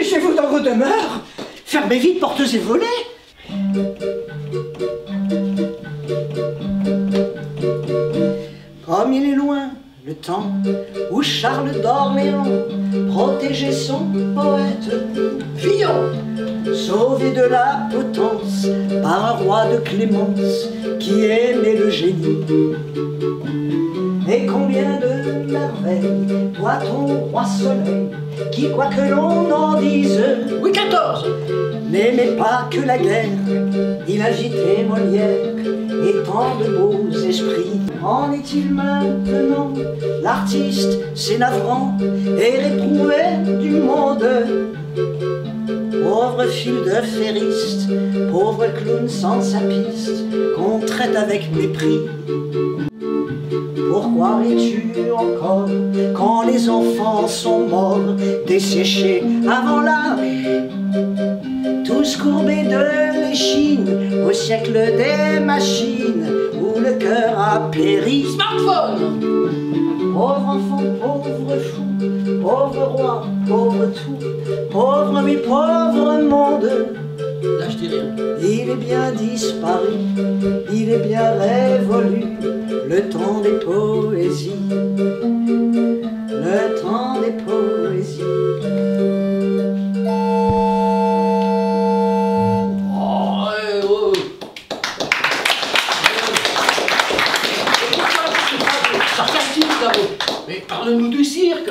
Réfugiez-vous dans vos demeures. Fermez vite portes et volets. Comme il est loin le temps où Charles d'Orléans protégeait son poète Villon, sauvé de la potence par un roi de clémence qui aimait le génie. Et combien de merveilles doit ton roi soleil, qui, quoi que l'on en dise, Louis XIV, n'aimait pas que la guerre. Il agitait Molière et tant de beaux esprits. En est-il maintenant? L'artiste, c'est navrant et réprouvé du monde. Pauvre fil de ferriste, pauvre clown sans sa piste, qu'on traite avec mépris. Pourquoi ris-tu encore quand les enfants sont morts, desséchés avant l'âge, tous courbés de l'échine au siècle des machines où le cœur a péri? Smartphone! Pauvre enfant, pauvre fou, pauvre roi, pauvre tout, pauvre mais pauvre monde. Là je dis rien. Il est bien disparu, il est bien révolu, le temps des poésies, le temps des poésies. Mais parle-nous du cirque.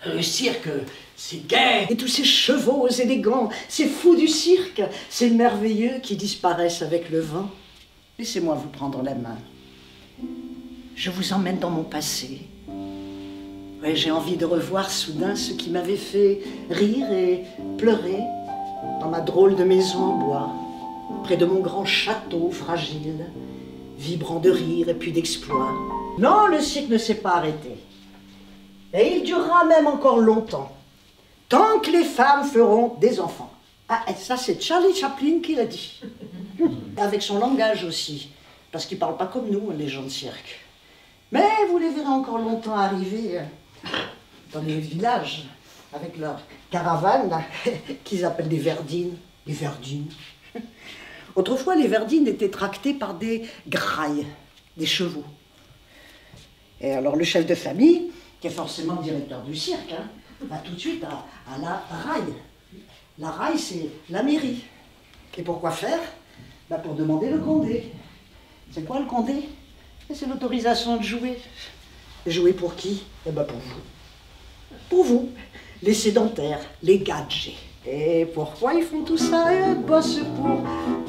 Le cirque, c'est gai. Et tous ces chevaux élégants, ces fous du cirque, ces merveilleux qui disparaissent avec le vent. Laissez-moi vous prendre la main. Je vous emmène dans mon passé. Ouais, j'ai envie de revoir soudain ce qui m'avait fait rire et pleurer dans ma drôle de maison en bois, près de mon grand château fragile, vibrant de rire et puis d'exploit. Non, le cirque ne s'est pas arrêté. Et il durera même encore longtemps, tant que les femmes feront des enfants. Ah, et ça c'est Charlie Chaplin qui l'a dit. Avec son langage aussi, parce qu'ils ne parlent pas comme nous, les gens de cirque. Mais vous les verrez encore longtemps arriver dans les villages, avec leurs caravanes, là, qu'ils appellent des verdines. Les verdines. Autrefois, les verdines étaient tractées par des grailles, des chevaux. Et alors le chef de famille, qui est forcément directeur du cirque, hein, va tout de suite à la raille. La raille, c'est la mairie. Et pour quoi faire? Bah pour demander le condé. C'est quoi le condé? C'est l'autorisation de jouer. Jouer pour qui? Eh ben pour vous. Pour vous, les sédentaires, les gadgets. Et pourquoi ils font tout ça? Ils bossent pour...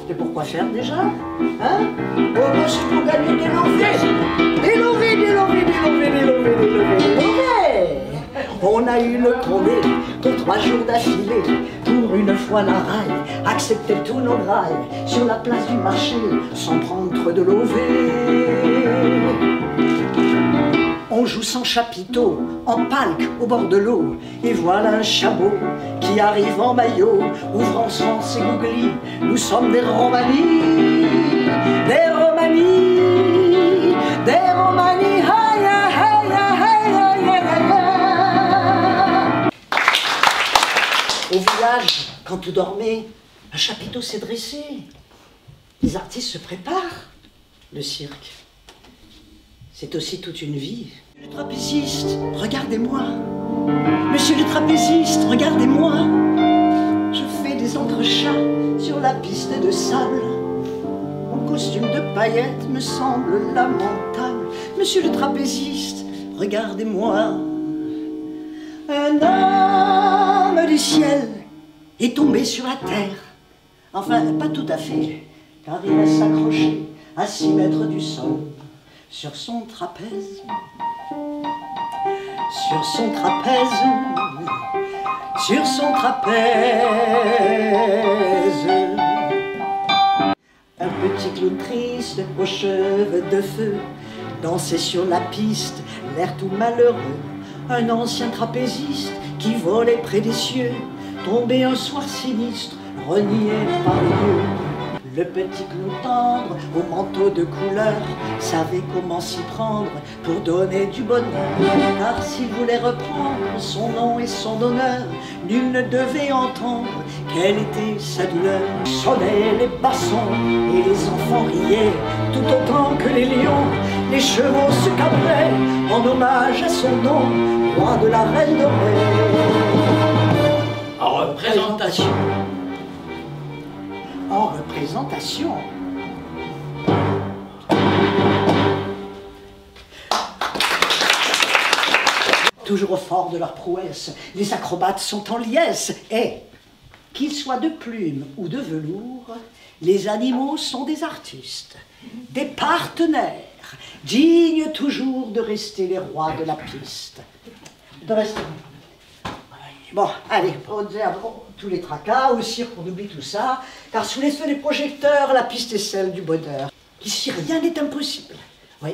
Et pourquoi faire déjà? Hein? On bosse pour gagner des lovés. Des lovés, des lovés, des lovés, des lovés, des lovés, des lovés. On a eu le condé pour 3 jours d'affilée. Pour une fois la raille acceptait tous nos grailles sur la place du marché sans prendre de lovés. On joue sans chapiteau, en palque au bord de l'eau. Et voilà un chabot qui arrive en maillot, ouvrant sans ses gouglis. Nous sommes des Romani, des Romani, des Romani. Au village, quand tout dormait, un chapiteau s'est dressé. Les artistes se préparent. Le cirque, c'est aussi toute une vie. Le trapéziste, regardez-moi. Monsieur le trapéziste, regardez-moi. Je fais des entrechats sur la piste de sable. Mon costume de paillettes me semble lamentable. Monsieur le trapéziste, regardez-moi. Un homme du ciel est tombé sur la terre. Enfin, pas tout à fait, car il reste accroché à 6 mètres du sol. Sur son trapèze, sur son trapèze, sur son trapèze. Un petit clown triste aux cheveux de feu dansait sur la piste, l'air tout malheureux. Un ancien trapéziste qui volait près des cieux, tombé un soir sinistre, renié par Dieu. Le petit clown tendre au manteau de couleur savait comment s'y prendre pour donner du bonheur. Car s'il voulait reprendre son nom et son honneur, nul ne devait entendre quelle était sa douleur. Sonnaient les bassons et les enfants riaient, tout autant que les lions, les chevaux se cabraient en hommage à son nom, roi de la reine dorée. En représentation. En représentation. Toujours au fort de leur prouesse, les acrobates sont en liesse. Et, qu'ils soient de plume ou de velours, les animaux sont des artistes, des partenaires, dignes toujours de rester les rois de la piste. De rester. Bon, allez, on tous les tracas, au cirque on oublie tout ça, car sous les feux des projecteurs, la piste est celle du bonheur. Ici, rien n'est impossible. Oui,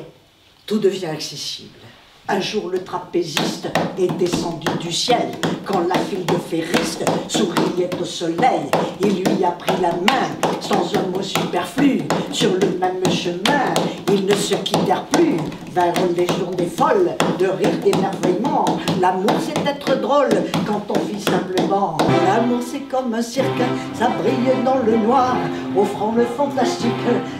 tout devient accessible. Un jour, le trapéziste est descendu du ciel. Quand la file de ferristes souriait au soleil, il lui a pris la main, sans un mot superflu. Sur le même chemin, ils ne se quittèrent plus. Vers les journées folles, de rire d'émerveillement. L'amour, c'est être drôle quand on vit simplement. L'amour, c'est comme un cirque, ça brille dans le noir, offrant le fantastique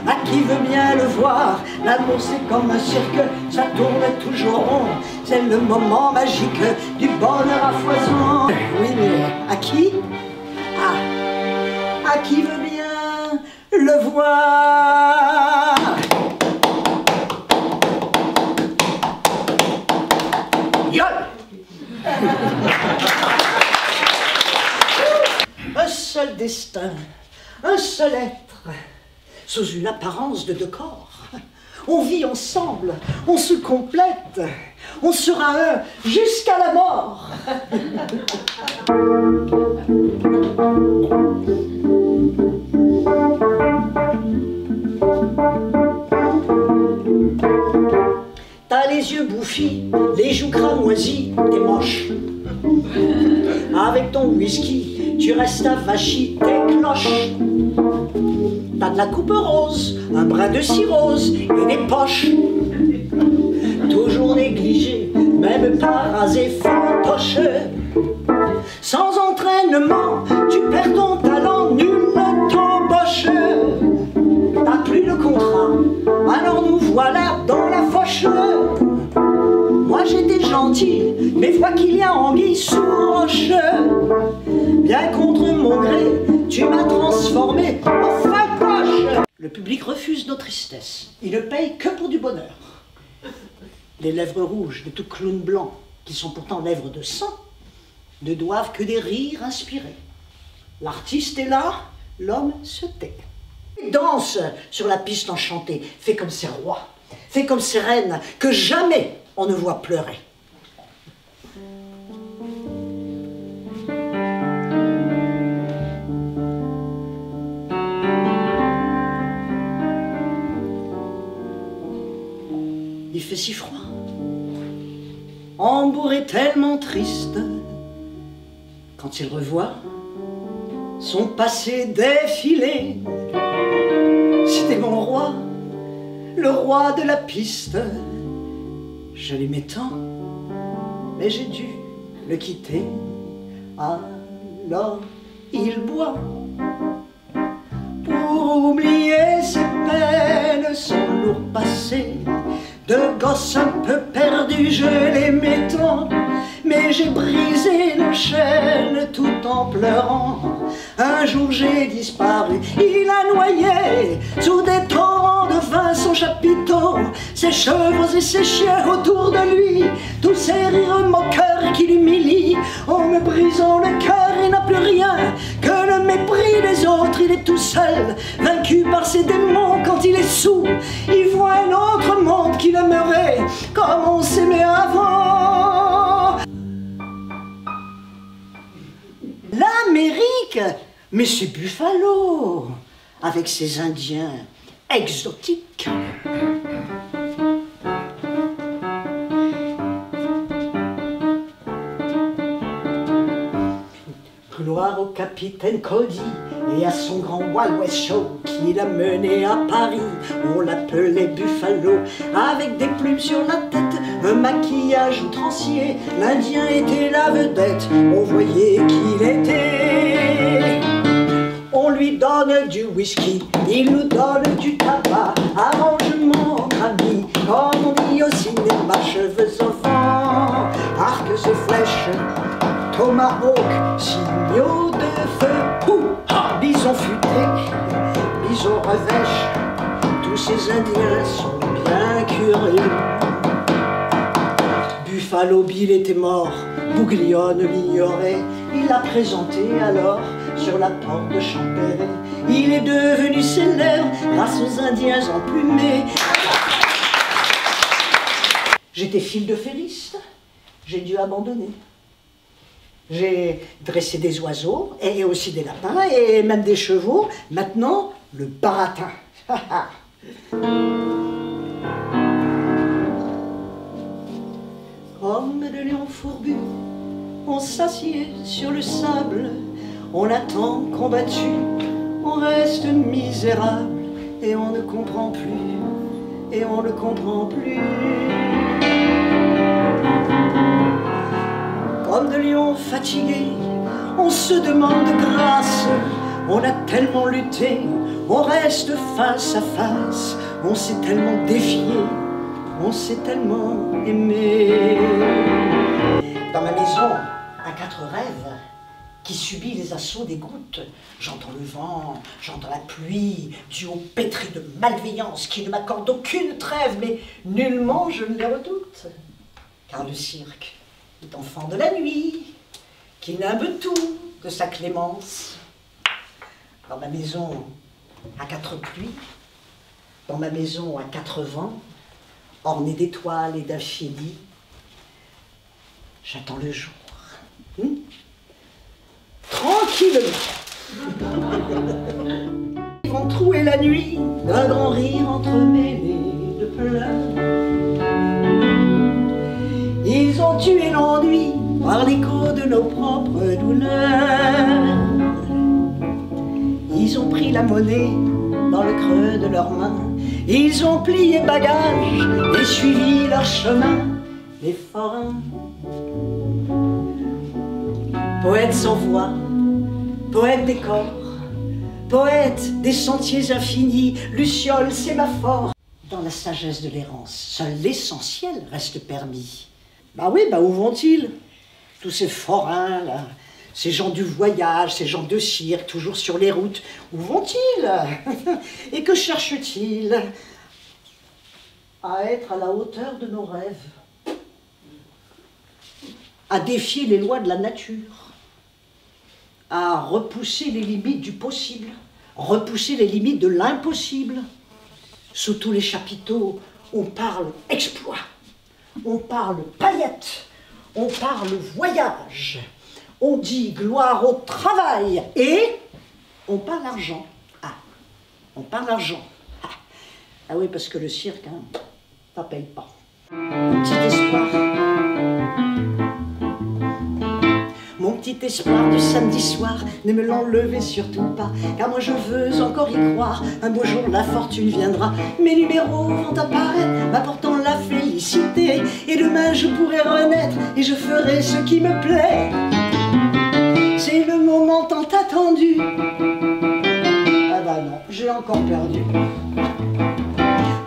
à qui veut bien le voir. L'amour, c'est comme un cirque, ça tourne toujours rond. C'est le moment magique du bonheur à foison. Oui, mais à qui? À qui veut bien le voir? Un seul destin, un seul être, sous une apparence de deux corps. On vit ensemble, on se complète, on sera un jusqu'à la mort. T'as les yeux bouffis, les joues cramoisis, t'es moche. Avec ton whisky, tu restes avachi, t'es cloche. T'as de la coupe rose, un brin de cirrhose et des poches. Toujours négligé, même pas rasé, fantoche. Sans entraînement, tu perds ton talent, nul ne t'embauche. T'as plus le contrat, alors nous voilà dans la foche. Moi j'étais gentil, mais vois qu'il y a anguille sous roche. Bien contre mon gré, tu m'as transformé en facoche. Le public refuse nos tristesses, il ne paye que pour du bonheur. Les lèvres rouges de tout clown blanc, qui sont pourtant lèvres de sang, ne doivent que des rires inspirés. L'artiste est là, l'homme se tait. Il danse sur la piste enchantée, fait comme ces rois, fait comme ces reines, que jamais on ne voit pleurer. Il fait si froid, Hambourg est tellement triste quand il revoit son passé défilé. C'était mon roi, le roi de la piste. Je l'aimais tant, mais j'ai dû le quitter. Alors il boit pour oublier ses peines, son lourd passé. De gosse un peu perdu, je l'aimais tant, mais j'ai brisé nos chaînes tout en pleurant. Un jour j'ai disparu, il a noyé sous des torrents de vin son chapiteau, ses chevaux et ses chiens autour de lui, tous ces rires moqueurs qui l'humilient. En me brisant le cœur, il n'a plus rien que le mépris des autres. Il est tout seul, vaincu par ses démons. Quand il est saoul, il voit un autre monde qui demeurait comme on s'aimait avant. L'Amérique, mais c'est Buffalo, avec ses Indiens exotiques. Gloire au capitaine Cody et à son grand Wild West Show qui l'a mené à Paris. On l'appelait Buffalo avec des plumes sur la tête, un maquillage outrancier. L'Indien était la vedette, on voyait qu'il était. On lui donne du whisky, il nous donne du tabac, arrangement entre amis, comme on dit au cinéma, cheveux au vent, arcs et flèches, tomahawk, signaux de feu, bison futé, bison revêche, tous ces Indiens sont bien curieux. Buffalo Bill était mort, Bouglione l'ignorait, il l'a présenté alors sur la porte de Champéret. Il est devenu célèbre grâce aux Indiens emplumés. J'étais fil de ferriste, j'ai dû abandonner. J'ai dressé des oiseaux, et aussi des lapins, et même des chevaux. Maintenant, le baratin. Comme de lions fourbus, on s'assied sur le sable, on attend combattu, on reste misérable, et on ne comprend plus, et on ne comprend plus. Comme de lions fatigués, on se demande grâce, on a tellement lutté, on reste face à face, on s'est tellement défié, on s'est tellement aimé. Dans ma maison, à 4 rêves, qui subit les assauts des gouttes, j'entends le vent, j'entends la pluie, du haut pétri de malveillance qui ne m'accorde aucune trêve, mais nullement je ne les redoute. Car le cirque est enfant de la nuit, qui nimbe tout de sa clémence. Dans ma maison à 4 pluies, dans ma maison à 4 vents, ornée d'étoiles et d'infinies, j'attends le jour. Tranquillement. Ils vont trouer la nuit d'un grand rire entremêlé de pleurs. Ils ont tué l'ennui par l'écho de nos propres douleurs. Ils ont pris la monnaie dans le creux de leurs mains. Ils ont plié bagages et suivi leur chemin. Les forains, poètes sans voix, poètes des corps, poètes des sentiers infinis, lucioles, sémaphores. Dans la sagesse de l'errance, seul l'essentiel reste permis. Bah oui, bah où vont-ils? Tous ces forains là, ces gens du voyage, ces gens de cirque, toujours sur les routes, où vont-ils? Et que cherchent-ils? À être à la hauteur de nos rêves, à défier les lois de la nature, à repousser les limites du possible, repousser les limites de l'impossible. Sous tous les chapiteaux, on parle exploit, on parle paillettes, on parle voyage, on dit gloire au travail et on parle argent. Ah, on parle argent. Ah oui, parce que le cirque, hein, ça paye pas. Un petit espoir. Mon petit espoir du samedi soir, ne me l'enlevez surtout pas, car moi je veux encore y croire. Un beau jour la fortune viendra, mes numéros vont apparaître, m'apportant la félicité. Et demain je pourrai renaître, et je ferai ce qui me plaît. C'est le moment tant attendu. Ah bah non, j'ai encore perdu.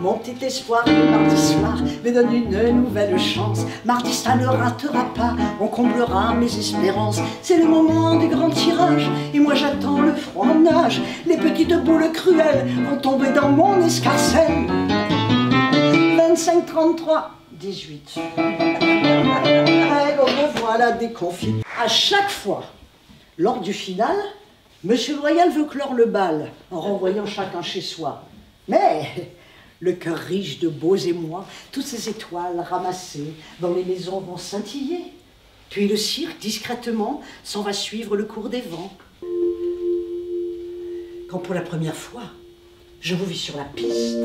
Mon petit espoir de mardi soir me donne une nouvelle chance. Mardi ça ne ratera pas, on comblera mes espérances. C'est le moment du grand tirage, et moi j'attends le froid en nage. Les petites boules cruelles vont tomber dans mon escarcelle. 25, 33, 18. Alors me voilà déconfit. À chaque fois, lors du final, Monsieur Royal veut clore le bal en renvoyant chacun chez soi. Mais le cœur riche de beaux émois, toutes ces étoiles ramassées dans les maisons vont scintiller. Puis le cirque, discrètement, s'en va suivre le cours des vents. Quand pour la première fois, je vous vis sur la piste,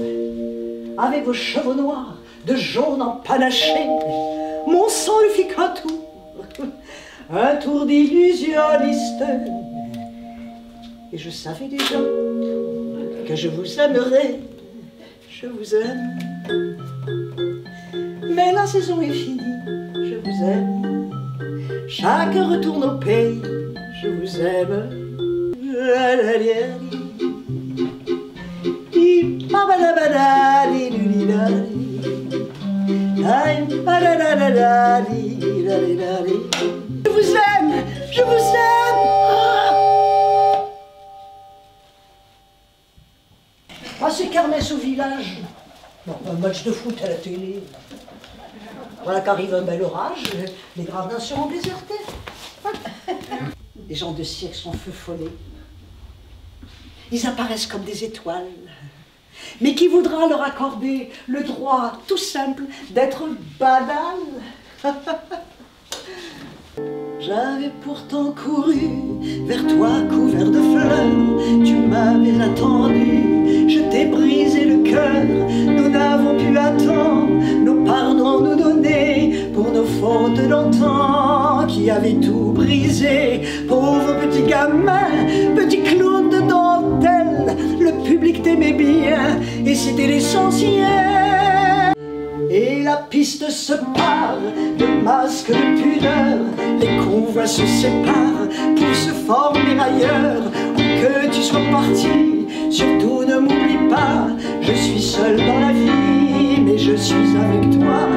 avec vos cheveux noirs, de jaune empanaché, mon sang le fit qu'un tour. un tour d'illusionniste. Et je savais déjà que je vous aimerais, je vous aime. Mais la saison est finie, je vous aime. Chacun retourne au pays, je vous aime. Je vous aime, je vous aime. Ah, c'est kermesse au village. Bon, un match de foot à la télé. Voilà qu'arrive un bel orage, les gradins seront désertés. Les gens de cirque sont feu follet. Ils apparaissent comme des étoiles. Mais qui voudra leur accorder le droit tout simple d'être banal? J'avais pourtant couru vers toi couvert de fleurs. Tu m'avais attendu, je t'ai brisé le cœur. Nous n'avons pu attendre nos pardons nous donner pour nos fautes d'antan qui avaient tout brisé. Pauvre petit gamin, petit clown de dentelle, le public t'aimait bien et c'était l'essentiel. Et la piste se part de masques de pudeur, les convois se séparent pour se former ailleurs. Où que tu sois parti, surtout ne m'oublie pas. Je suis seul dans la vie, mais je suis avec toi.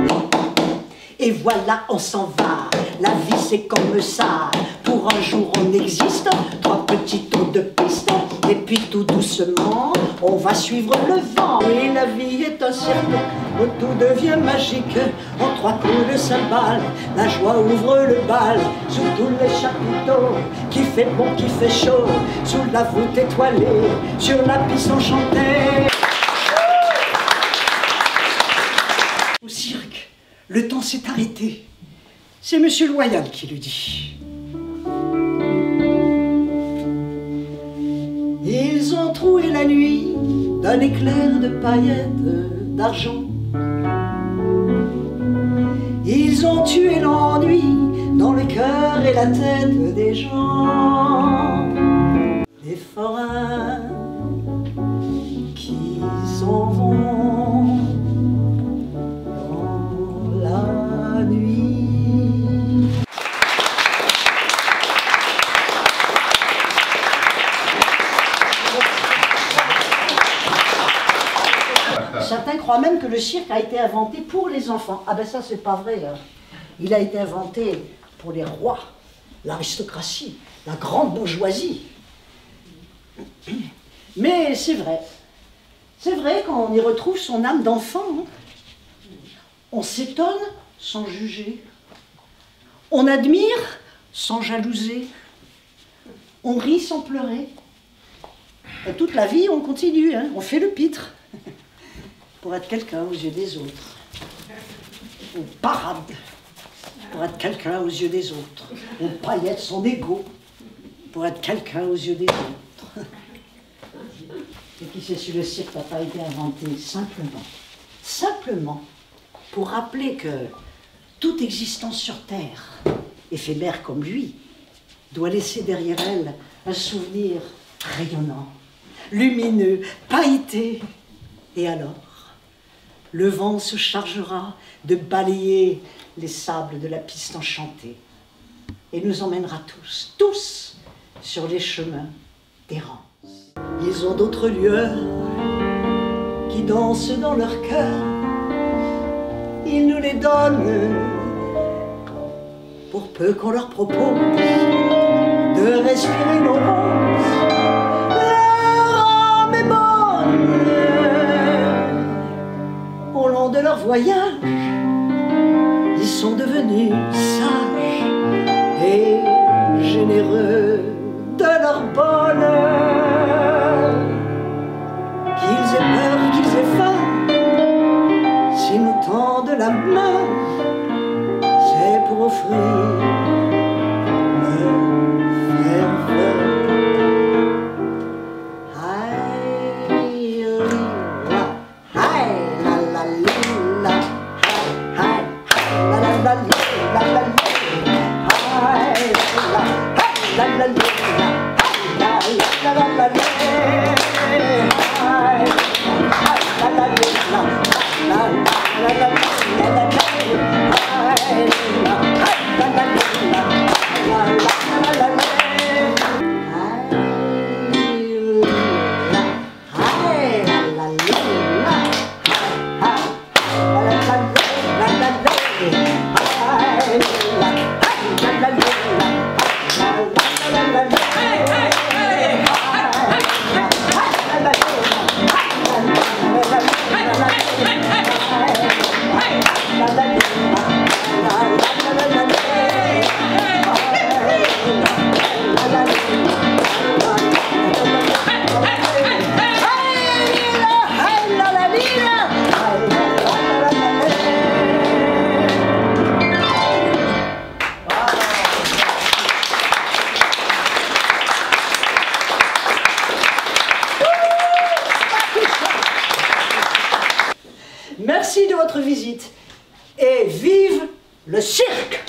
Et voilà, on s'en va, la vie c'est comme ça. Pour un jour on existe, 3 petits tours de piste. Et puis tout doucement, on va suivre le vent. Et la vie est un cirque où tout devient magique. En 3 coups de cymbale, la joie ouvre le bal. Sous tous les chapiteaux, qui fait bon, qui fait chaud. Sous la voûte étoilée, sur la piste enchantée. Au cirque, le temps s'est arrêté. C'est Monsieur Loyal qui le dit. Ils ont troué la nuit d'un éclair de paillettes d'argent. Ils ont tué l'ennui dans le cœur et la tête des gens. Les forains qui s'en vont dans la nuit. Certains croient même que le cirque a été inventé pour les enfants. Ah ben ça, c'est pas vrai. Hein. Il a été inventé pour les rois, l'aristocratie, la grande bourgeoisie. Mais c'est vrai. C'est vrai qu'on y retrouve son âme d'enfant. Hein. On s'étonne sans juger. On admire sans jalouser. On rit sans pleurer. Et toute la vie, on continue. Hein. On fait le pitre. Pour être quelqu'un aux yeux des autres. On parade pour être quelqu'un aux yeux des autres. On paillette son ego pour être quelqu'un aux yeux des autres. Et qui sait si le cirque n'a pas été inventé simplement pour rappeler que toute existence sur Terre, éphémère comme lui, doit laisser derrière elle un souvenir rayonnant, lumineux, pailleté. Et alors, le vent se chargera de balayer les sables de la piste enchantée et nous emmènera tous sur les chemins d'errance. Ils ont d'autres lueurs qui dansent dans leur cœur. Ils nous les donnent pour peu qu'on leur propose de respirer nos roses. Leur âme est bonne. Au long de leur voyage, ils sont devenus sages et généreux de leur bonheur. Qu'ils aient peur, qu'ils aient faim, s'ils nous tendent la main, c'est pour offrir leur ferveur. Merci de votre visite. Et vive le cirque!